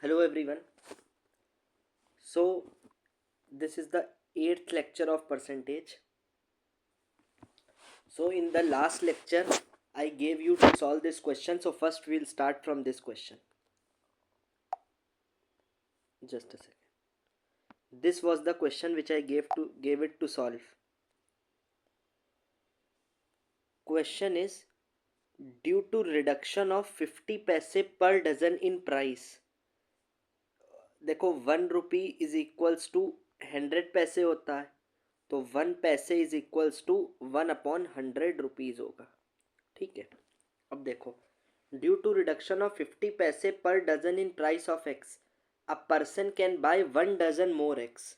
Hello everyone. So this is the eighth lecture of percentage. So in the last lecture I gave you to solve this question. So first we'll start from this question. Just a second. This was the question which I gave it to solve. Question is, due to reduction of 50 पैसे per dozen in price. देखो 1 रुपी is equals to 100 पैसे होता है, तो 1 पैसे is equals to 1/100 rupees होगा. ठीक है. अब देखो, ड्यू टू रिडक्शन ऑफ 50 पैसे पर dozen in price of X, a person can buy 1 dozen more X.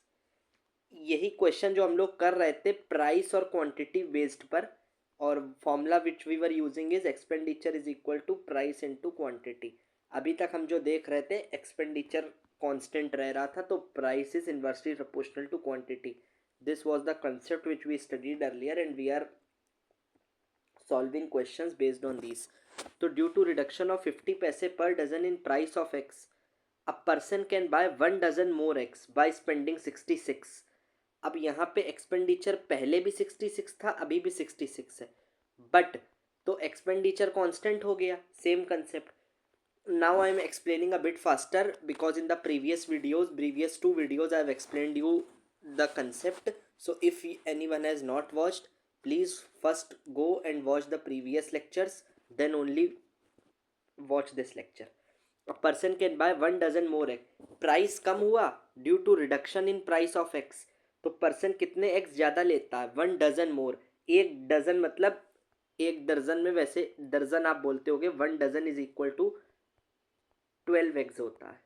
यही क्वेश्चन जो हम लोग कर रहे थे प्राइस और क्वांटिटी बेस्ड पर, और formula which we were using is expenditure is equal to price into quantity. अभी तक हम जो देख रहे थे एक्सपेंडिचर कांस्टेंट रह रहा था, तो price is inversely proportional to quantity. This was the concept which we studied earlier and we are solving questions based on these. तो ड्यू टू रिडक्शन ऑफ 50 पैसे पर dozen in price of X, a person can buy 1 dozen more X by spending 66. अब यहाँ पे expenditure पहले भी 66 था, अभी भी 66 है, बट तो एक्सपेंडिचर कांस्टेंट हो गया. Same concept. now I am explaining a bit faster because in the previous two videos I have explained you the concept. So if anyone has not watched, please first go and watch the previous lectures, then only watch this lecture. A person can buy 1 dozen more X. Price कम हुआ due to reduction in price of X, तो person कितने X ज़्यादा लेता है? 1 dozen मोर. 1 dozen मतलब 1 दर्जन में, वैसे दर्जन आप बोलते होगे, 1 dozen is equal to 12 eggs होता है.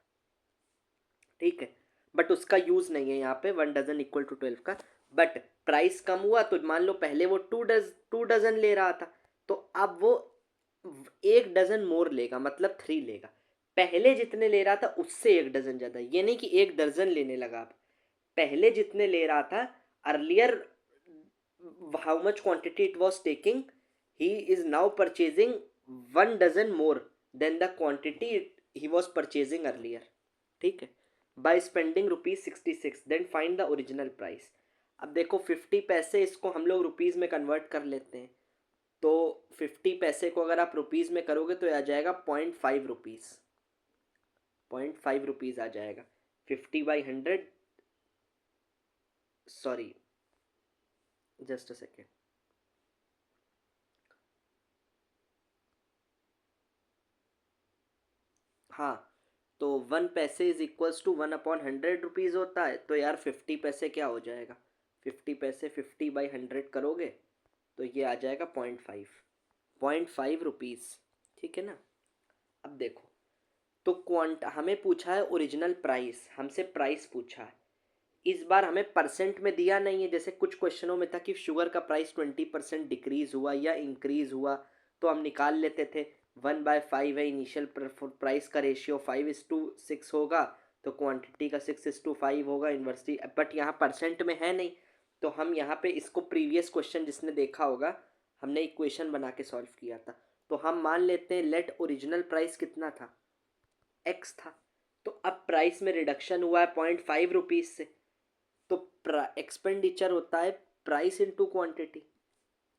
ठीक है, बट उसका यूज नहीं है यहाँ पे 1 डजन इक्वल टू 12 का. बट प्राइस कम हुआ तो मान लो पहले वो 2 डजन ले रहा था, तो अब वो 1 डजन मोर लेगा, मतलब 3 लेगा. पहले जितने ले रहा था उससे 1 डजन ज़्यादा. ये नहीं कि 1 दर्जन लेने लगा. अब पहले जितने ले रहा था earlier, how much quantity it was taking, he is now purchasing 1 dozen more than the quantity he was purchasing earlier. ठीक है. By spending ₹66, then find the original price. अब देखो 50 पैसे, इसको हम लोग रुपीज़ में कन्वर्ट कर लेते हैं. तो 50 पैसे को अगर आप रुपीज़ में करोगे तो आ जाएगा 0.5 रुपीज़. 0.5 रुपीज़ आ जाएगा. 50/100, सॉरी जस्ट अ सेकेंड. हाँ, तो 1 पैसे इज इक्वल्स टू 1/100 रुपीज़ होता है. तो यार 50 पैसे क्या हो जाएगा? 50 पैसे 50/100 करोगे तो ये आ जाएगा 0.5 ठीक है ना. अब देखो, तो हमें पूछा है ओरिजिनल प्राइस, हमसे प्राइस पूछा है. इस बार हमें परसेंट में दिया नहीं है. जैसे कुछ क्वेश्चनों में था कि शुगर का प्राइस 20% डिक्रीज हुआ या इंक्रीज हुआ, तो हम निकाल लेते थे. 1/5 है इनिशियल प्राइस का रेशियो, 5:6 होगा, तो क्वांटिटी का 6:5 होगा इन्वर्सली. बट यहाँ परसेंट में है नहीं, तो हम यहाँ पे इसको प्रीवियस क्वेश्चन जिसने देखा होगा, हमने इक्वेशन बना के सॉल्व किया था. तो हम मान लेते हैं लेट ओरिजिनल प्राइस कितना था? एक्स था. तो अब प्राइस में रिडक्शन हुआ है 0.5 रुपीज़ से, तो एक्सपेंडिचर होता है प्राइस इनटू क्वांटिटी.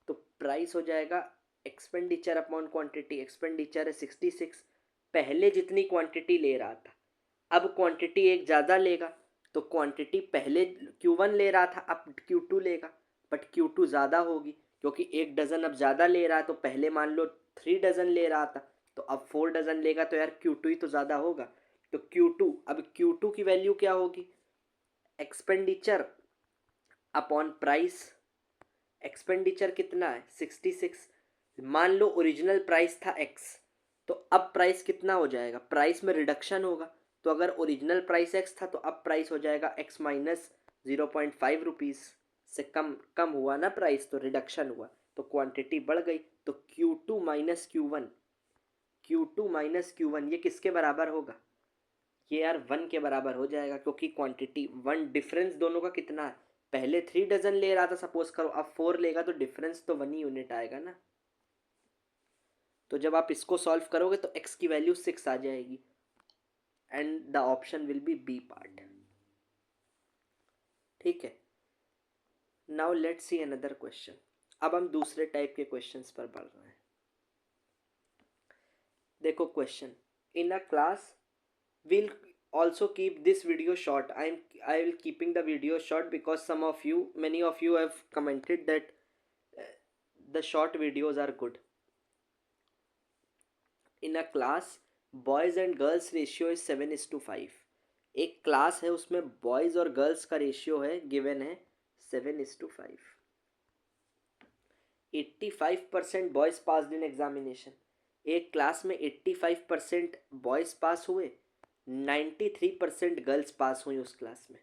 तो प्राइस हो जाएगा एक्सपेंडिचर अपॉन क्वांटिटी. एक्सपेंडिचर है 66, पहले जितनी क्वांटिटी ले रहा था, अब क्वांटिटी एक ज़्यादा लेगा, तो क्वांटिटी पहले Q1 ले रहा था, अब Q2 लेगा, बट Q2 ज़्यादा होगी क्योंकि 1 डजन अब ज़्यादा ले रहा है. तो पहले मान लो 3 डजन ले रहा था, तो अब 4 डजन लेगा, तो यार Q2 ही तो ज़्यादा होगा. तो Q2, अब Q2 की वैल्यू क्या होगी? Expenditure upon price. एक्सपेंडिचर कितना है? 66. मान लो ओरिजिनल प्राइस था एक्स, तो अब प्राइस कितना हो जाएगा? प्राइस में रिडक्शन होगा, तो अगर ओरिजिनल प्राइस एक्स था तो अब प्राइस हो जाएगा एक्स माइनस 0.5 रुपीज़. से कम कम हुआ ना प्राइस, तो रिडक्शन हुआ, तो क्वांटिटी बढ़ गई. तो Q2 माइनस Q1 ये किसके बराबर होगा? ये यार 1 के बराबर हो जाएगा, क्योंकि क्वांटिटी 1, डिफरेंस दोनों का कितना है? पहले 3 डजन ले रहा था सपोज करो, अब 4 लेगा, तो डिफरेंस तो 1 ही यूनिट आएगा ना. तो जब आप इसको सॉल्व करोगे तो x की वैल्यू 6 आ जाएगी. And the option will be B part. ठीक है, now let's see another question. अब हम दूसरे टाइप के क्वेश्चंस पर बढ़ रहे हैं। देखो question, in a class we'll also keep this video short. I will keeping the video short because many of you have commented that uh, the short videos are good. In a class, boys and girls ratio is 7:5. एक class है, उसमें boys और girls का ratio है, given है 7:5। 85% boys passed in examination. एक class में 85% boys पास हुए, 93% गर्ल्स पास हुई उस क्लास में।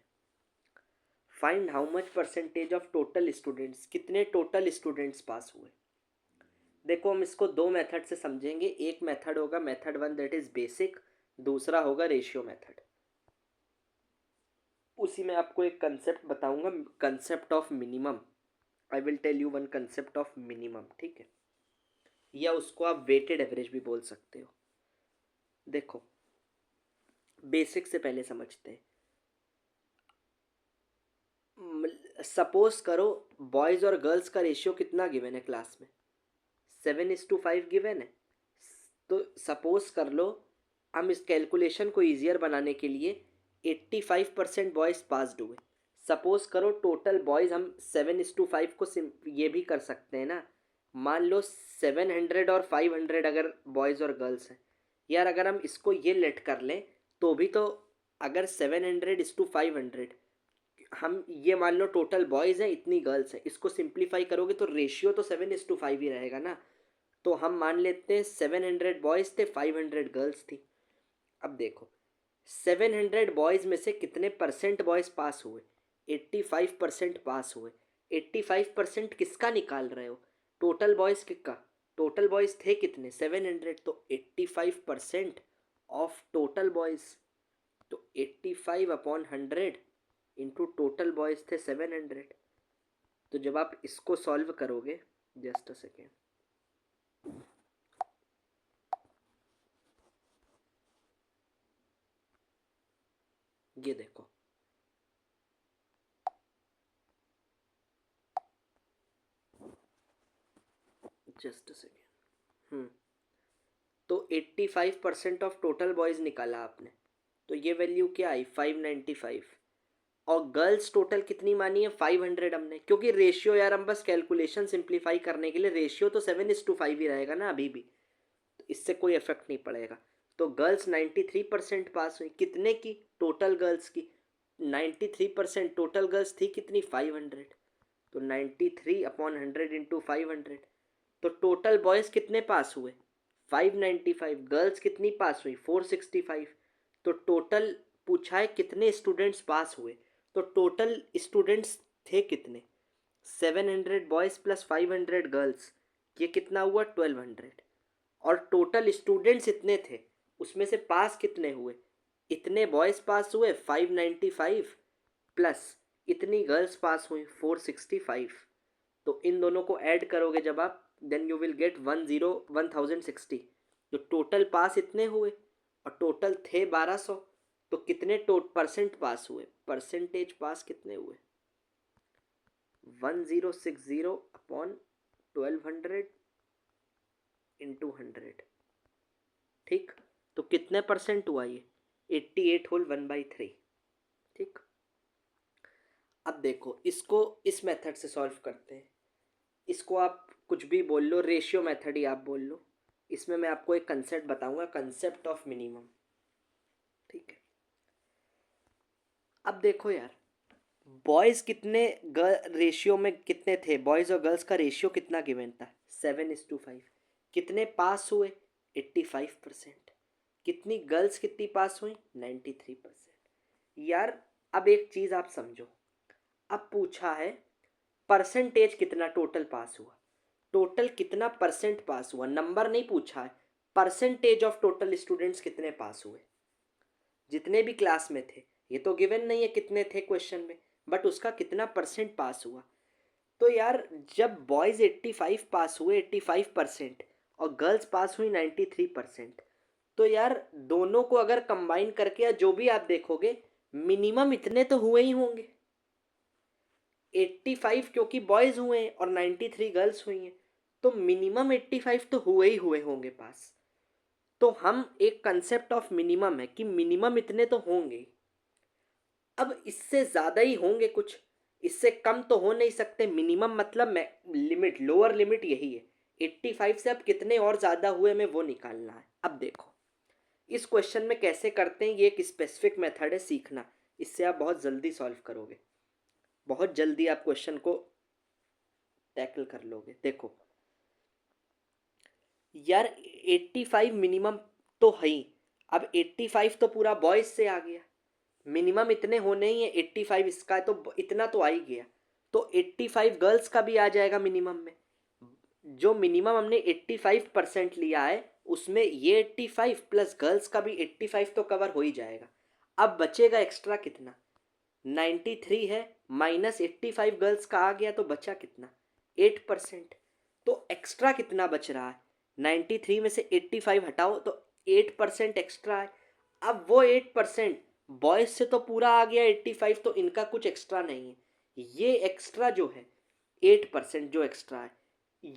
Find how much percentage of total students, कितने टोटल स्टूडेंट्स पास हुए। देखो हम इसको दो मेथड से समझेंगे। एक मेथड होगा मेथड 1 दैट इज बेसिक, दूसरा होगा रेशियो मेथड। उसी में आपको एक कंसेप्ट बताऊंगा, concept of minimum. I will tell you one concept of minimum, ठीक है, या उसको आप वेटेड एवरेज भी बोल सकते हो। देखो बेसिक से पहले समझते हैं। सपोज करो बॉयज और गर्ल्स का रेशियो कितना गिवन है क्लास में, 7:5 गिवन है। तो सपोज कर लो, हम इस कैलकुलेशन को ईजियर बनाने के लिए 85% बॉयज़ पास्ड हुए। सपोज करो टोटल बॉयज़, हम 7:5 को ये भी कर सकते हैं ना, मान लो 700 और 500 अगर बॉयज़ और गर्ल्स हैं। यार अगर हम इसको ये लेट कर लें तो भी तो, अगर 700:500, हम ये मान लो टोटल बॉयज़ हैं, इतनी गर्ल्स हैं, इसको सिंप्लीफाई करोगे तो रेशियो तो 7:5 ही रहेगा ना। तो हम मान लेते हैं 700 बॉयज़ थे, 500 गर्ल्स थी। अब देखो 700 बॉयज़ में से कितने परसेंट बॉयज़ पास हुए, 85% पास हुए। 85% किसका निकाल रहे हो, टोटल बॉयज़ किसका, टोटल बॉयज़ थे कितने 700, तो 85% ऑफ टोटल बॉयज़। तो 85/100 इंटू टोटल बॉयज़ थे 700। तो जब आप इसको सॉल्व करोगे, जस्ट अ सेकेंड, ये देखो जस्ट अ सेकेंड, तो 85% ऑफ टोटल बॉयज़ निकाला आपने, तो ये वैल्यू क्या आई 595। और गर्ल्स टोटल कितनी मानी है 500 हमने, क्योंकि रेशियो यार हम बस कैलकुलेशन सिंप्लीफाई करने के लिए, रेशियो तो 7:5 ही रहेगा ना अभी भी, तो इससे कोई इफेक्ट नहीं पड़ेगा। तो गर्ल्स 93% पास हुई, कितने की, टोटल गर्ल्स की। 93% टोटल गर्ल्स थी कितनी 500, तो 93/100 इंटू 500। तो टोटल बॉयज़ कितने पास हुए 595, गर्ल्स कितनी पास हुई 465। तो टोटल पूछा है कितने स्टूडेंट्स पास हुए, तो टोटल स्टूडेंट्स थे कितने, 700 बॉयज़ प्लस 500 गर्ल्स, ये कितना हुआ 1200। और टोटल स्टूडेंट्स इतने थे, उसमें से पास कितने हुए, इतने बॉयज़ पास हुए 595 प्लस इतनी गर्ल्स पास हुई 465। तो इन दोनों को ऐड करोगे जब आप, देन यू विल गेट 1060। तो टोटल पास इतने हुए और टोटल थे 1200। तो कितने परसेंट पास हुए, परसेंटेज पास कितने हुए 1060/1200 इंटू 100। ठीक, तो कितने परसेंट हुआ ये 88 होल 1/3। ठीक, अब देखो इसको इस मेथड से सॉल्व करते हैं। इसको आप कुछ भी बोल लो, रेशियो मेथड ही आप बोल लो। इसमें मैं आपको एक कंसेप्ट बताऊंगा, कंसेप्ट ऑफ मिनिमम। ठीक है, अब देखो यार बॉयज़ कितने रेशियो में कितने थे, बॉयज़ और गर्ल्स का रेशियो कितना गिवन था 7:5। कितने पास हुए 85%। कितनी गर्ल्स कितनी पास हुई 93%। यार अब एक चीज़ आप समझो, अब पूछा है परसेंटेज कितना टोटल पास हुआ, टोटल कितना परसेंट पास हुआ, नंबर नहीं पूछा है, परसेंटेज ऑफ टोटल स्टूडेंट्स कितने पास हुए जितने भी क्लास में थे। ये तो गिवन नहीं है कितने थे क्वेश्चन में, बट उसका कितना परसेंट पास हुआ। तो यार जब बॉयज़ 85 पास हुए 85% और गर्ल्स पास हुई 93%, तो यार दोनों को अगर कंबाइन करके या जो भी आप देखोगे मिनिमम इतने तो हुए ही होंगे। 85 क्योंकि बॉयज हुए हैं और 93 गर्ल्स हुई हैं, तो मिनिमम 85 तो हुए होंगे पास। तो हम एक कंसेप्ट ऑफ मिनिमम है कि मिनिमम इतने तो होंगे। अब इससे ज़्यादा ही होंगे कुछ, इससे कम तो हो नहीं सकते। मिनिमम मतलब लिमिट, लोअर लिमिट यही है। 85 से अब कितने और ज़्यादा हुए हमें वो निकालना है। अब देखो इस क्वेश्चन में कैसे करते हैं, ये एक स्पेसिफिक मेथड है सीखना, इससे आप बहुत जल्दी सॉल्व करोगे, बहुत जल्दी आप क्वेश्चन को टैकल कर लोगे। देखो यार 85 मिनिमम तो है ही। अब 85 तो पूरा बॉयज से आ गया, मिनिमम इतने होने ही है, 85 इसका तो इतना तो आ ही गया। तो 85 गर्ल्स का भी आ जाएगा मिनिमम में। जो मिनिमम हमने 85% लिया है उसमें ये 85 प्लस गर्ल्स का भी 85 तो कवर हो ही जाएगा। अब बचेगा एक्स्ट्रा कितना, 93 है माइनस 85 गर्ल्स का आ गया तो बचा कितना, 8%। तो एक्स्ट्रा कितना बच रहा है, 93 में से 85 हटाओ तो 8% एक्स्ट्रा है। अब वो 8% बॉयज से तो पूरा आ गया 85, तो इनका कुछ एक्स्ट्रा नहीं है। ये एक्स्ट्रा जो है 8% जो एक्स्ट्रा है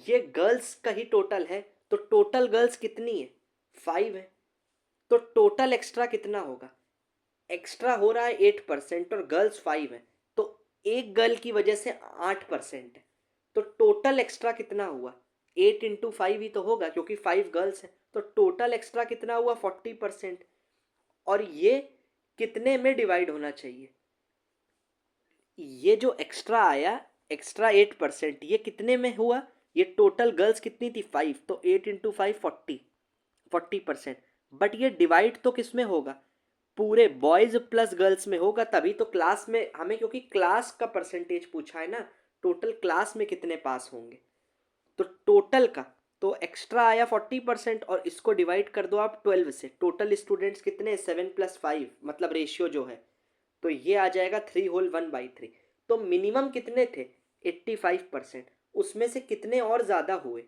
ये गर्ल्स का ही टोटल है। तो टोटल गर्ल्स कितनी है, 5 है। तो टोटल एक्स्ट्रा कितना होगा, एक्स्ट्रा हो रहा है 8% और गर्ल्स 5 है, तो एक गर्ल की वजह से 8% है। तो टोटल एक्स्ट्रा कितना हुआ, 8 × 5 ही तो होगा क्योंकि 5 गर्ल्स है। तो टोटल एक्स्ट्रा कितना हुआ, 40%। और ये कितने में डिवाइड होना चाहिए, ये जो एक्स्ट्रा आया एक्स्ट्रा 8% ये कितने में हुआ, ये टोटल गर्ल्स कितनी थी 5, तो 8 × 5 40% बट ये डिवाइड तो किस में होगा, पूरे बॉयज प्लस गर्ल्स में होगा। तभी तो क्लास में हमें, क्योंकि क्लास का परसेंटेज पूछा है ना, टोटल क्लास में कितने पास होंगे। तो टोटल का तो एक्स्ट्रा आया 40% और इसको डिवाइड कर दो आप 12 से। टोटल स्टूडेंट्स कितने, 7 + 5 मतलब रेशियो जो है, तो ये आ जाएगा 3/1/3। तो मिनिमम कितने थे 85%, उसमें से कितने और ज़्यादा हुए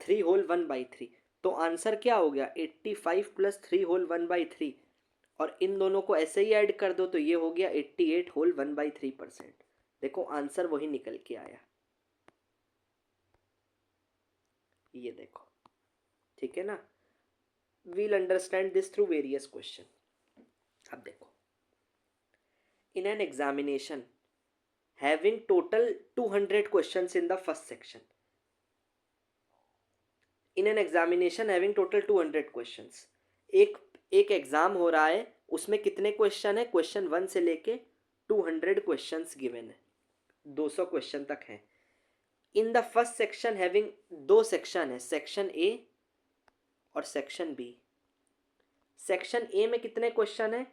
3/1/3। तो आंसर क्या हो गया 85 + 3/1/3, और इन दोनों को ऐसे ही ऐड कर दो तो ये हो गया 88/1/3%। देखो आंसर वही निकल के आया, ये देखो, ठीक है ना। We'll understand this through various question. अब देखो in an examination having total 200 questions in the first section, in an examination having total 200 questions, एक एग्जाम हो रहा है उसमें कितने क्वेश्चन है, क्वेश्चन 1 से लेके 200 क्वेश्चंस गिवन है, 200 क्वेश्चन तक है। In the first section having, दो सेक्शन है, सेक्शन ए और सेक्शन बी। सेक्शन ए में कितने क्वेश्चन है,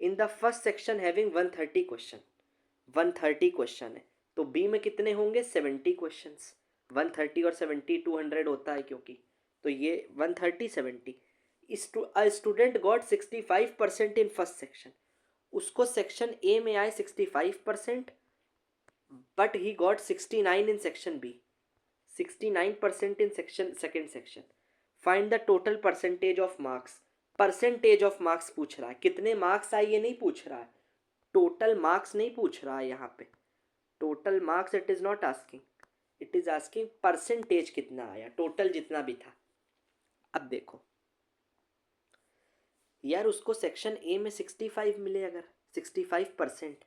in the first section having 130 question, 130 question है। तो बी में कितने होंगे 70 क्वेश्चंस, 130 और 70 200 होता है क्योंकि, तो ये 130 70। Student got 65% in first section, उसको सेक्शन ए में आए 65%, but he got 69 in section B, 69% in section second section. Find the total percentage of marks, percentage of marks पूछ रहा है, कितने मार्क्स आए ये नहीं पूछ रहा है, टोटल मार्क्स नहीं पूछ रहा है यहाँ पे, total marks it is not asking, it is asking percentage कितना आया, टोटल जितना भी था। अब देखो यार उसको सेक्शन ए में 65 मिले, अगर 65%,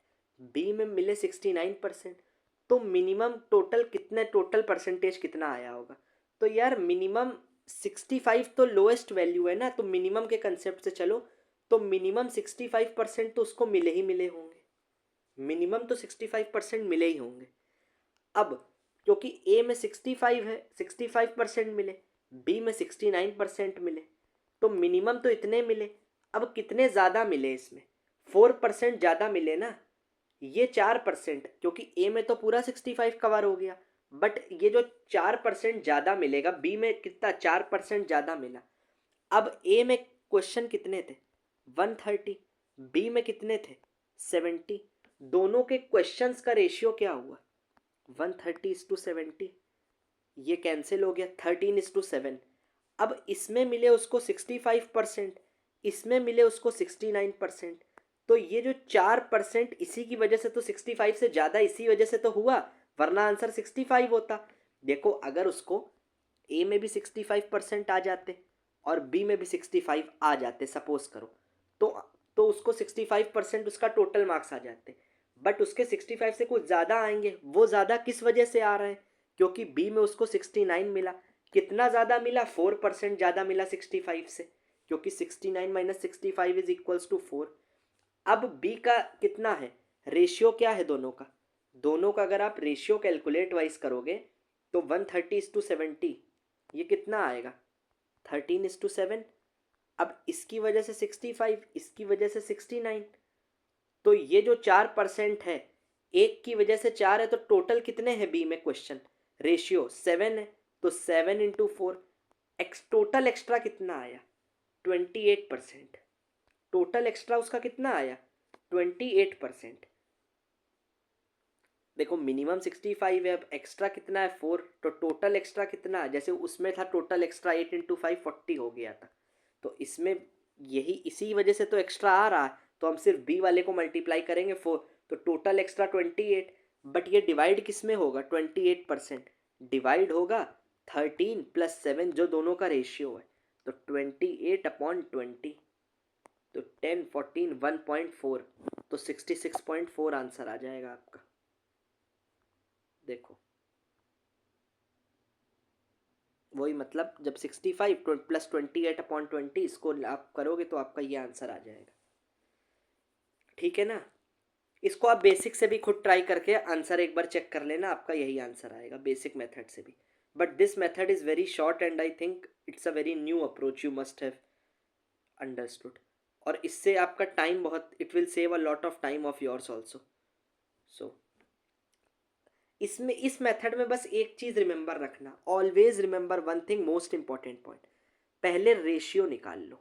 बी में मिले 69%, तो मिनिमम टोटल कितने, टोटल परसेंटेज कितना आया होगा। तो यार मिनिमम 65 तो लोएस्ट वैल्यू है ना, तो मिनिमम के कंसेप्ट से चलो तो मिनिमम 65% तो उसको मिले ही मिले होंगे, मिनिमम तो 65% मिले ही होंगे। अब क्योंकि ए में 65 है 65% मिले, बी में 69% मिले, तो मिनिमम तो इतने मिले। अब कितने ज़्यादा मिले इसमें, 4% ज़्यादा मिले ना, ये 4%, क्योंकि ए में तो पूरा 65 कवर हो गया, बट ये जो 4% ज़्यादा मिलेगा, बी में कितना 4% ज़्यादा मिला। अब ए में क्वेश्चन कितने थे 130, बी में कितने थे 70, दोनों के क्वेश्चंस का रेशियो क्या हुआ 130:70, ये कैंसिल हो गया 13:7। अब इसमें मिले उसको 65%, इसमें मिले उसको 69%। तो ये जो 4% इसी की वजह से तो 65 से ज़्यादा इसी वजह से तो हुआ, वरना आंसर 65 होता। देखो अगर उसको ए में भी 65% आ जाते और बी में भी 65 आ जाते सपोज करो, तो तो उसको 65% उसका टोटल मार्क्स आ जाते। बट उसके 65 से कुछ ज़्यादा आएंगे, वो ज़्यादा किस वजह से आ रहे हैं, क्योंकि बी में उसको 69 मिला। कितना ज़्यादा मिला, 4% ज़्यादा मिला 65 से, क्योंकि 69 माइनस 65 इज इक्वल्स टू 4। अब बी का कितना है, रेशियो क्या है दोनों का, दोनों का अगर आप रेशियो कैलकुलेट वाइज करोगे तो 130:70, ये कितना आएगा 13:7। अब इसकी वजह से 65, इसकी वजह से 69, तो ये जो 4% है, एक की वजह से 4 है, तो टोटल कितने हैं बी में, क्वेश्चन रेशियो 7 है, तो 7 × 4 टोटल एक्स्ट्रा कितना आया 28%। टोटल एक्स्ट्रा उसका कितना आया 28%। देखो मिनिमम 65 है, अब एक्स्ट्रा कितना है 4, तो टोटल एक्स्ट्रा कितना है, जैसे उसमें था टोटल एक्स्ट्रा 8 × 5 40 हो गया था, तो इसमें यही इसी वजह से तो एक्स्ट्रा आ रहा है, तो हम सिर्फ बी वाले को मल्टीप्लाई करेंगे 4, तो टोटल एक्स्ट्रा 28। बट ये डिवाइड किस में होगा 28%, डिवाइड होगा 13 + 7 जो दोनों का रेशियो है, तो 28/20, तो 10 14 1.4, तो 66.4 आंसर आ जाएगा आपका। देखो वही मतलब जब 65 + 28/20 इसको आप करोगे तो आपका ये आंसर आ जाएगा। ठीक है ना, इसको आप बेसिक से भी खुद ट्राई करके आंसर एक बार चेक कर लेना, आपका यही आंसर आएगा बेसिक मेथड से भी। But this method is very short and I think it's a very new approach, you must have understood. और इससे आपका टाइम बहुत, it will save a lot of time of yours also. So इसमें इस method में बस एक चीज़ रिमेंबर रखना, always remember one thing, most important point, पहले रेशियो निकाल लो,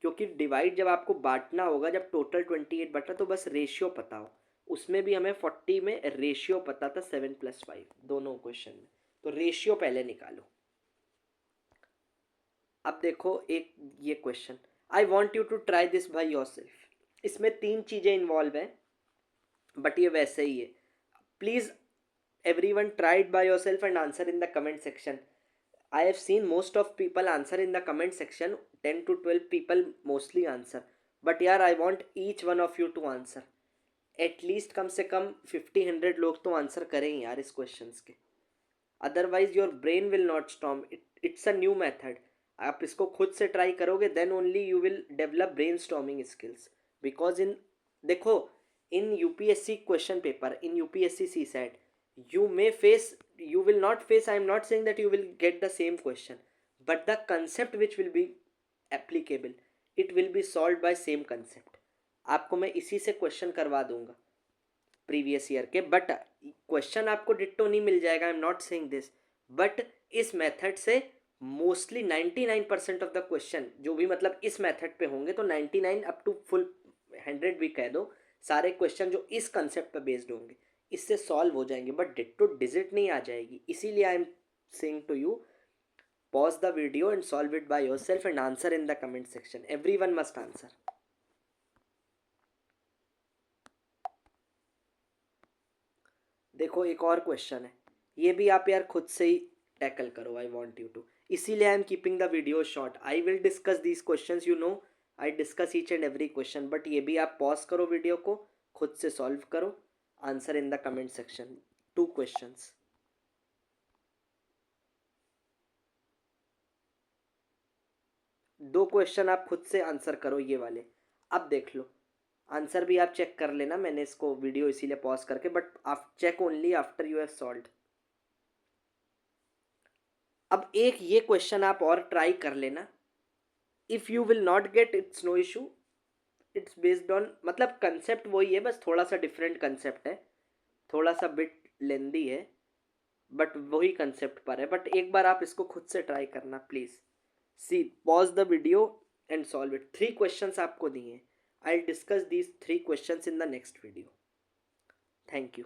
क्योंकि डिवाइड जब आपको बांटना होगा, जब टोटल 28 बटा, तो बस रेशियो पता हो। उसमें भी हमें 40 में रेशियो पता था 7 + 5 दोनों क्वेश्चन में, तो रेशियो पहले निकालो। अब देखो एक ये question, I want you to try this by yourself. इसमें 3 चीज़ें इन्वॉल्व हैं, बट ये वैसे ही है। Please everyone try it by yourself and answer in the comment section. I have seen most of people answer in the comment section, 10 to 12 people mostly answer, but यार I want each one of you to answer, at least कम से कम 50-100 लोग तो answer करें यार इस questions के, otherwise your brain will not storm it, it's a new method. आप इसको खुद से ट्राई करोगे then only you will develop brain storming skills, because in देखो in UPSC question paper, in UPSC CSAT, you may face, you will not face, I am not saying that you will get the same question, but the concept which will be applicable, it will be solved by same concept। आपको मैं इसी से question करवा दूंगा previous year के, but question आपको ditto नहीं मिल जाएगा, I am not saying this, but इस मेथड से मोस्टली 99% ऑफ द क्वेश्चन जो भी मतलब इस मेथड पे होंगे, तो 99 अप टू फुल 100 भी कह दो, सारे क्वेश्चन जो इस कंसेप्ट पे बेस्ड होंगे इससे सॉल्व हो जाएंगे, बट डिट्टो डिजिट नहीं आ जाएगी। इसीलिए I am saying to you, pause the video and solve it by yourself and answer in the comment section, everyone must answer. देखो एक और क्वेश्चन है, ये भी आप यार खुद से ही टैकल करो, आई वॉन्ट यू टू, इसीलिए I am keeping the video short. I will discuss these questions, you know I discuss each and every question, but ये भी आप पॉज करो वीडियो को, खुद से सॉल्व करो, answer in the comment section. 2 questions, 2 question आप खुद से आंसर करो ये वाले। अब देख लो आंसर भी आप चेक कर लेना, मैंने इसको वीडियो इसीलिए पॉज करके, बट आप check only after you have solved. अब एक ये क्वेश्चन आप और ट्राई कर लेना, if you will not get it's no issue, it's based on मतलब कंसेप्ट वही है, बस थोड़ा सा डिफरेंट कंसेप्ट है, थोड़ा सा बिट लेंदी है, बट वही कंसेप्ट पर है, बट एक बार आप इसको खुद से ट्राई करना please. See pause the video and solve it. 3 questions आपको दिए हैं, I discuss these 3 questions in the next video. Thank you.